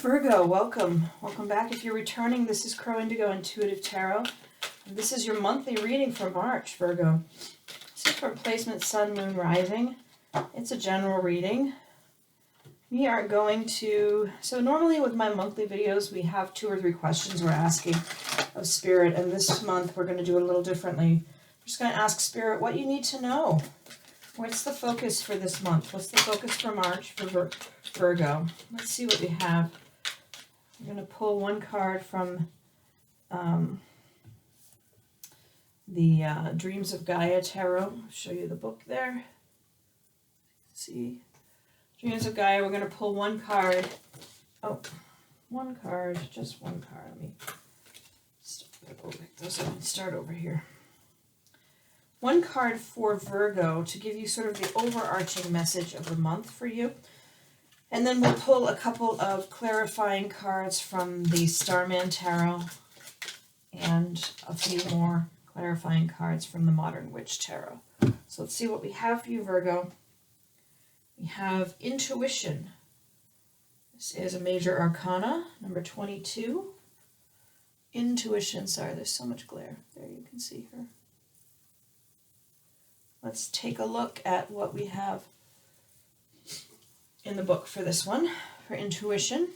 Virgo, welcome. Welcome back. If you're returning, this is Crow Indigo Intuitive Tarot. And this is your monthly reading for March, Virgo. This is for placement, sun, moon, rising. It's a general reading. We are going to, so normally with my monthly videos, we have 2 or 3 questions we're asking of Spirit. And this month, we're going to do it a little differently. I'm just going to ask Spirit what you need to know. What's the focus for this month? What's the focus for March for Virgo? Let's see what we have. I'm going to pull one card from the Dreams of Gaia Tarot. I'll show you the book there. See? Dreams of Gaia, we're going to pull one card. Oh, one card, just one card. Let me start over here. One card for Virgo to give you sort of the overarching message of the month for you. And then we'll pull a couple of clarifying cards from the Starman Tarot and a few more clarifying cards from the Modern Witch Tarot. So let's see what we have for you, Virgo. We have Intuition. This is a major arcana, number 22. Intuition, sorry, there's so much glare. There you can see her. Let's take a look at what we have in the book for this one, for intuition.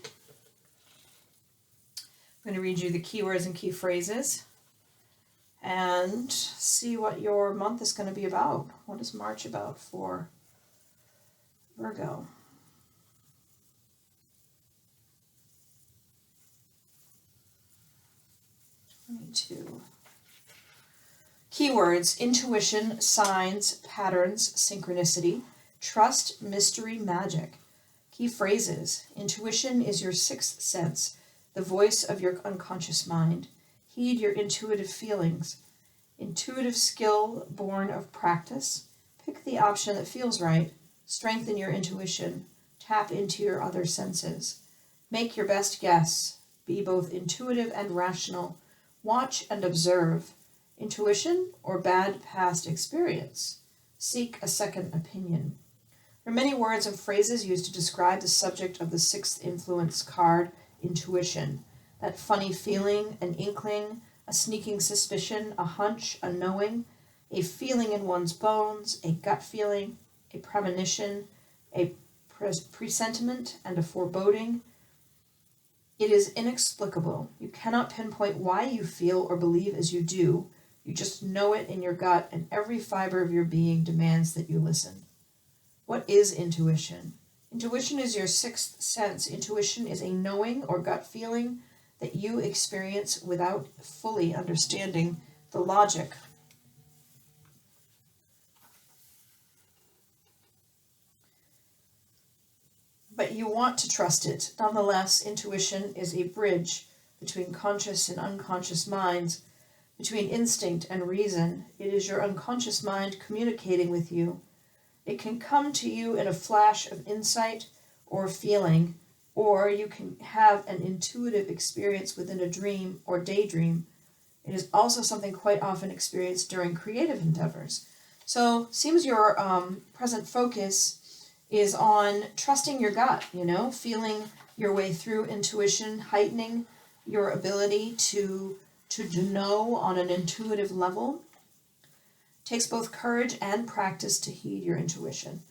I'm going to read you the keywords and key phrases and see what your month is going to be about. What is March about for Virgo? Keywords: intuition, signs, patterns, synchronicity, trust, mystery, magic. Key phrases: intuition is your sixth sense, the voice of your unconscious mind. Heed your intuitive feelings. Intuitive skill born of practice. Pick the option that feels right. Strengthen your intuition. Tap into your other senses. Make your best guess. Be both intuitive and rational. Watch and observe. Intuition or bad past experience? Seek a second opinion. There are many words and phrases used to describe the subject of the sixth influence card, intuition. That funny feeling, an inkling, a sneaking suspicion, a hunch, a knowing, a feeling in one's bones, a gut feeling, a premonition, a presentiment, and a foreboding. It is inexplicable. You cannot pinpoint why you feel or believe as you do. You just know it in your gut, and every fiber of your being demands that you listen. What is intuition? Intuition is your sixth sense. Intuition is a knowing or gut feeling that you experience without fully understanding the logic. But you want to trust it. Nonetheless, intuition is a bridge between conscious and unconscious minds, between instinct and reason. It is your unconscious mind communicating with you. It can come to you in a flash of insight or feeling, or you can have an intuitive experience within a dream or daydream. It is also something quite often experienced during creative endeavors. So, seems your present focus is on trusting your gut, feeling your way through intuition, heightening your ability to know on an intuitive level. It takes both courage and practice to heed your intuition.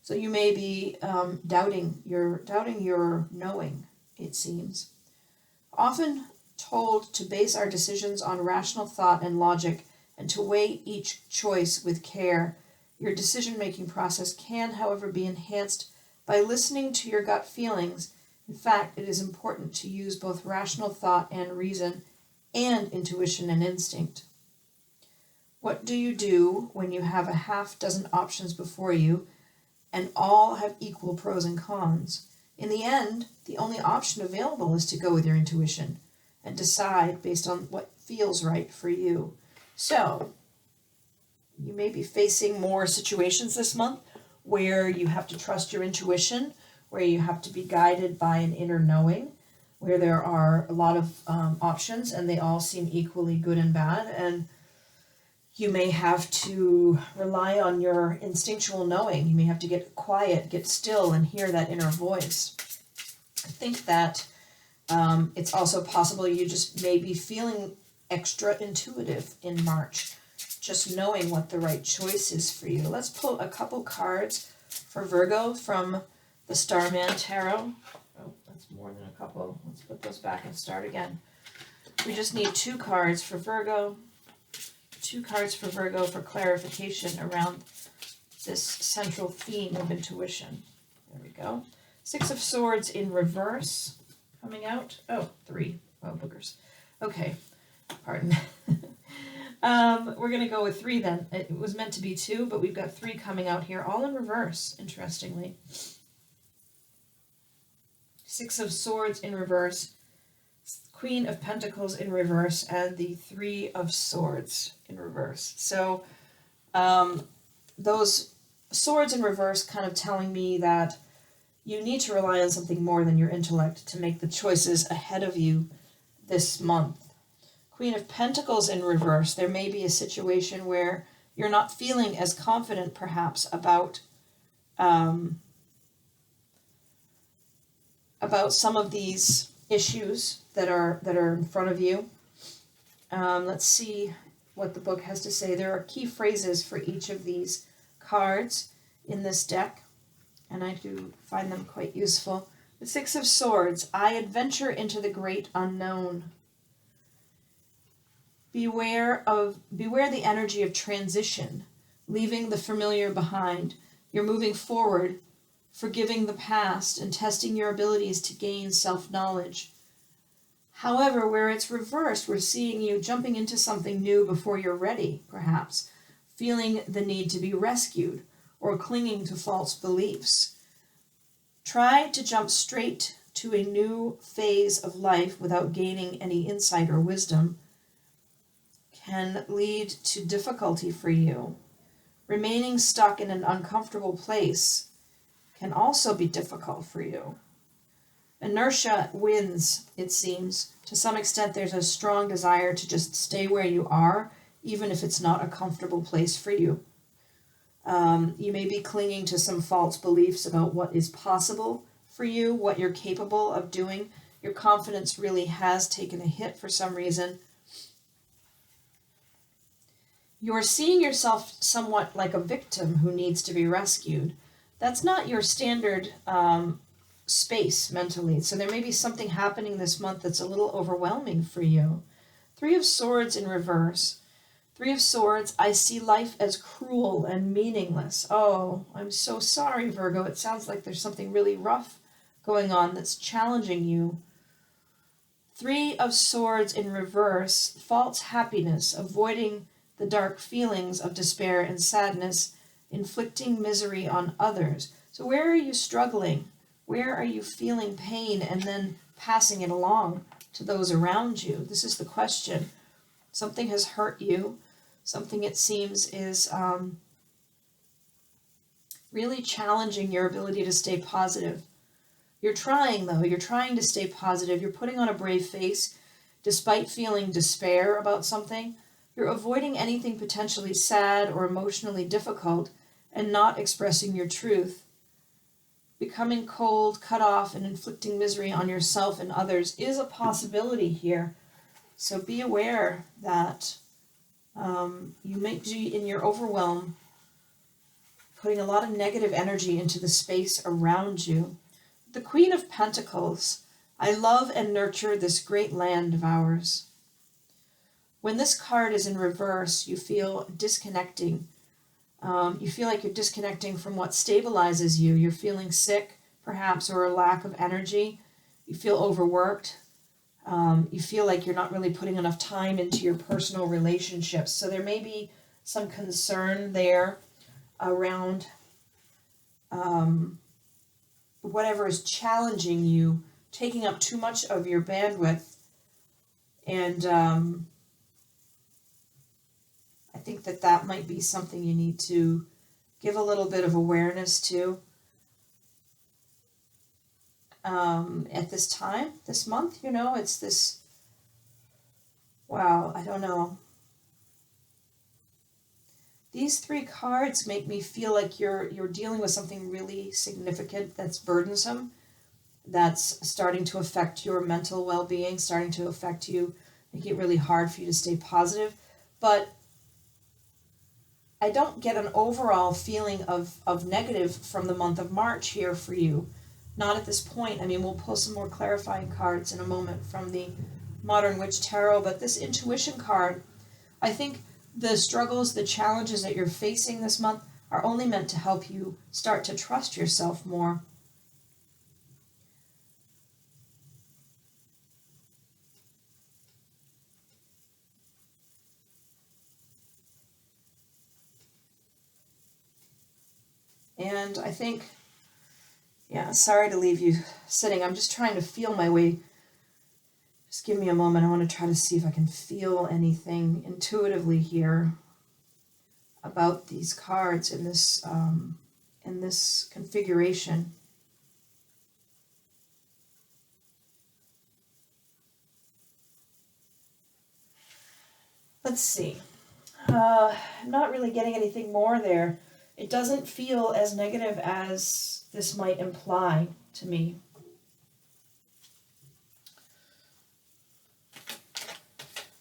So you may be doubting your knowing, it seems. Often told to base our decisions on rational thought and logic and to weigh each choice with care. Your decision-making process can, however, be enhanced by listening to your gut feelings. In fact, it is important to use both rational thought and reason and intuition and instinct. What do you do when you have a half dozen options before you and all have equal pros and cons? In the end, the only option available is to go with your intuition and decide based on what feels right for you. So, you may be facing more situations this month where you have to trust your intuition, where you have to be guided by an inner knowing, where there are a lot of options and they all seem equally good and bad, and you may have to rely on your instinctual knowing. You may have to get quiet, get still, and hear that inner voice. I think that It's also possible you just may be feeling extra intuitive in March, just knowing what the right choice is for you. Let's pull a couple cards for Virgo from the Starman Tarot. Oh, that's more than a couple. Let's put those back and start again. We just need 2 cards for Virgo. 2 cards for Virgo for clarification around this central theme of intuition. There we go. 6 of Swords in reverse coming out. Oh, 3. Oh, boogers. Okay, pardon. We're going to go with 3 then. It was meant to be 2, but we've got 3 coming out here, all in reverse, interestingly. 6 of Swords in reverse, Queen of Pentacles in reverse, and the 3 of Swords in reverse. So those swords in reverse kind of telling me that you need to rely on something more than your intellect to make the choices ahead of you this month. Queen of Pentacles in reverse, there may be a situation where you're not feeling as confident perhaps about some of these issues that are in front of you. Let's see what the book has to say. There are key phrases for each of these cards in this deck, and I do find them quite useful. The 6 of Swords, I adventure into the great unknown. Beware the energy of transition, leaving the familiar behind. You're moving forward, forgiving the past, and testing your abilities to gain self-knowledge. However, where it's reversed, we're seeing you jumping into something new before you're ready, perhaps, feeling the need to be rescued or clinging to false beliefs. Try to jump straight to a new phase of life without gaining any insight or wisdom can lead to difficulty for you. Remaining stuck in an uncomfortable place can also be difficult for you. Inertia wins, it seems. To some extent, there's a strong desire to just stay where you are, even if it's not a comfortable place for you. You may be clinging to some false beliefs about what is possible for you, what you're capable of doing. Your confidence really has taken a hit for some reason. You're seeing yourself somewhat like a victim who needs to be rescued. That's not your standard space mentally. So there may be something happening this month that's a little overwhelming for you. 3 of Swords in reverse. 3 of Swords, I see life as cruel and meaningless. Oh, I'm so sorry, Virgo. It sounds like there's something really rough going on that's challenging you. 3 of Swords in reverse, false happiness, avoiding the dark feelings of despair and sadness, inflicting misery on others. So where are you struggling? Where are you feeling pain and then passing it along to those around you? This is the question. Something has hurt you. Something, it seems, is really challenging your ability to stay positive. You're trying, though. You're trying to stay positive. You're putting on a brave face despite feeling despair about something. You're avoiding anything potentially sad or emotionally difficult and not expressing your truth. Becoming cold, cut off, and inflicting misery on yourself and others is a possibility here. So be aware that you may be, in your overwhelm, putting a lot of negative energy into the space around you. The Queen of Pentacles, I love and nurture this great land of ours. When this card is in reverse, you feel disconnecting. You feel like you're disconnecting from what stabilizes you. You're feeling sick, perhaps, or a lack of energy. You feel overworked. You feel like you're not really putting enough time into your personal relationships. So there may be some concern there around whatever is challenging you, taking up too much of your bandwidth. And I think that might be something you need to give a little bit of awareness to at this time, this month. You know, it's this, wow, I don't know. These 3 cards make me feel like you're dealing with something really significant that's burdensome. that's starting to affect your mental well-being, starting to affect you, make it really hard for you to stay positive. But I don't get an overall feeling of negative from the month of March here for you. Not at this point. I mean, we'll pull some more clarifying cards in a moment from the Modern Witch Tarot, but this intuition card, I think the struggles, the challenges that you're facing this month are only meant to help you start to trust yourself more. And I think, yeah, sorry to leave you sitting. I'm just trying to feel my way. Just give me a moment. I want to try to see if I can feel anything intuitively here about these cards in this configuration. Let's see. I'm not really getting anything more there. It doesn't feel as negative as this might imply to me.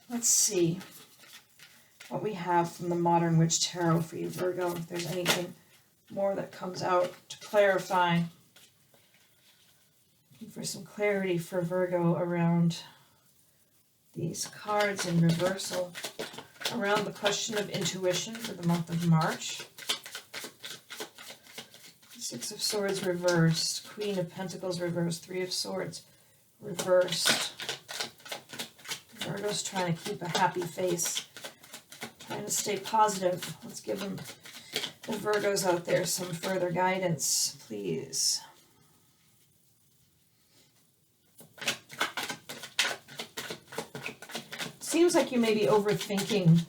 Let's see what we have from the Modern Witch Tarot for you, Virgo, if there's anything more that comes out to clarify. Looking for some clarity for Virgo around these cards in reversal, around the question of intuition for the month of March. Six of Swords reversed, Queen of Pentacles reversed, Three of Swords reversed. Virgo's trying to keep a happy face, trying to stay positive. Let's give them, the Virgos out there, some further guidance, please. Seems like you may be overthinking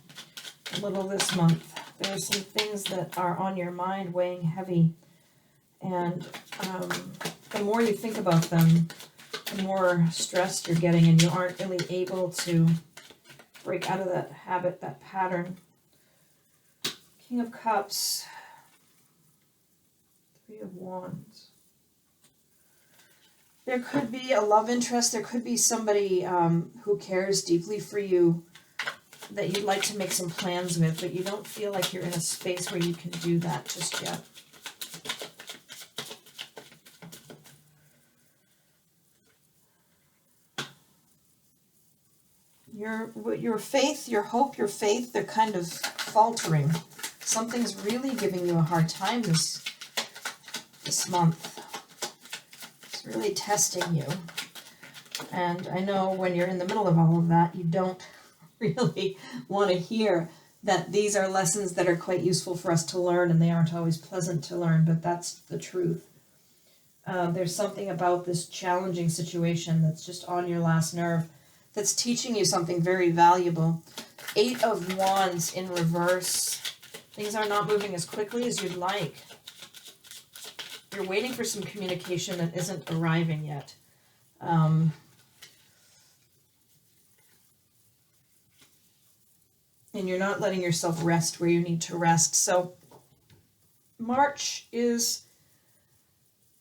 a little this month. There are some things that are on your mind weighing heavy. And the more you think about them, the more stressed you're getting, and you aren't really able to break out of that habit, that pattern. King of Cups, Three of Wands. There could be a love interest. There could be somebody who cares deeply for you that you'd like to make some plans with, but you don't feel like you're in a space where you can do that just yet. Your faith, your hope, your faith, they're kind of faltering. Something's really giving you a hard time this month. It's really testing you. And I know when you're in the middle of all of that, you don't really want to hear that these are lessons that are quite useful for us to learn, and they aren't always pleasant to learn, but that's the truth. There's something about this challenging situation that's just on your last nerve, that's teaching you something very valuable. Eight of Wands in reverse. Things are not moving as quickly as you'd like. You're waiting for some communication that isn't arriving yet. And you're not letting yourself rest where you need to rest. So March is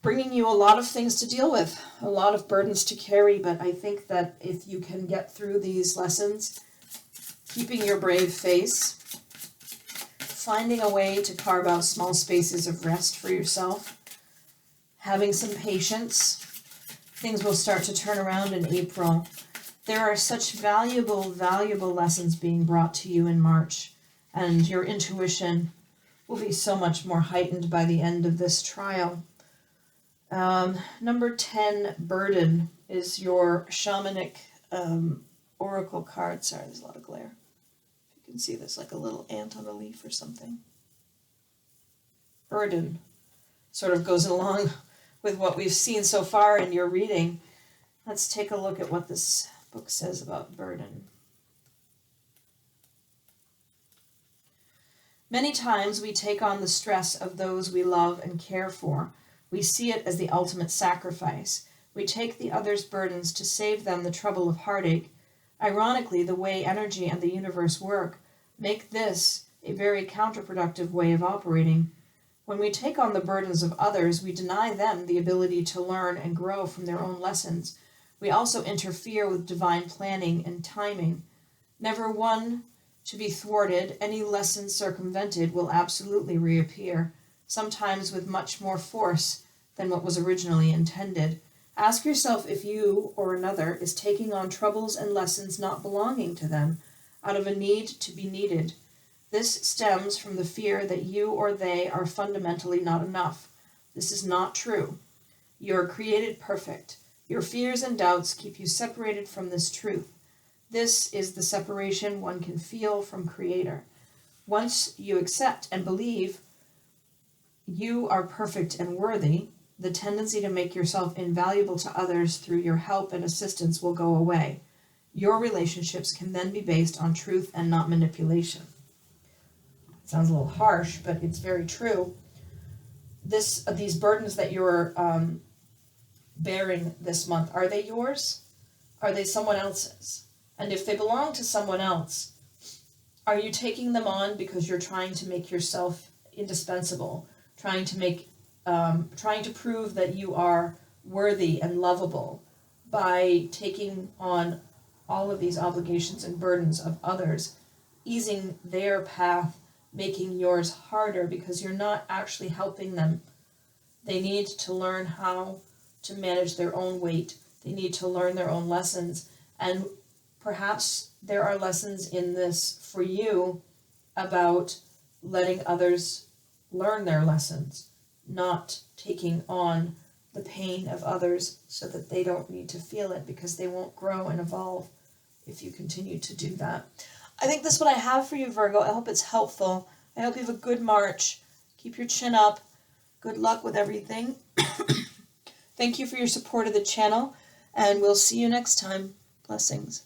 bringing you a lot of things to deal with, a lot of burdens to carry, but I think that if you can get through these lessons, keeping your brave face, finding a way to carve out small spaces of rest for yourself, having some patience, things will start to turn around in April. There are such valuable, valuable lessons being brought to you in March, and your intuition will be so much more heightened by the end of this trial. Number 10, Burden, is your Shamanic Oracle card. Sorry, there's a lot of glare. If you can see this, like a little ant on a leaf or something. Burden sort of goes along with what we've seen so far in your reading. Let's take a look at what this book says about burden. Many times we take on the stress of those we love and care for. We see it as the ultimate sacrifice. We take the other's burdens to save them the trouble of heartache. Ironically, the way energy and the universe work make this a very counterproductive way of operating. When we take on the burdens of others, we deny them the ability to learn and grow from their own lessons. We also interfere with divine planning and timing. Never one to be thwarted, any lesson circumvented will absolutely reappear, sometimes with much more force than what was originally intended. Ask yourself if you or another is taking on troubles and lessons not belonging to them, out of a need to be needed. This stems from the fear that you or they are fundamentally not enough. This is not true. You are created perfect. Your fears and doubts keep you separated from this truth. This is the separation one can feel from Creator. Once you accept and believe you are perfect and worthy, the tendency to make yourself invaluable to others through your help and assistance will go away. Your relationships can then be based on truth and not manipulation. It sounds a little harsh, but it's very true. These burdens that you're bearing this month, are they yours? Are they someone else's? And if they belong to someone else, are you taking them on because you're trying to make yourself indispensable, trying to prove that you are worthy and lovable by taking on all of these obligations and burdens of others, easing their path, making yours harder because you're not actually helping them. They need to learn how to manage their own weight. They need to learn their own lessons. And perhaps there are lessons in this for you about letting others learn their lessons, not taking on the pain of others so that they don't need to feel it, because they won't grow and evolve if you continue to do that. I think this is what I have for you, Virgo. I hope it's helpful. I hope you have a good March. Keep your chin up. Good luck with everything. Thank you for your support of the channel, and we'll see you next time. Blessings.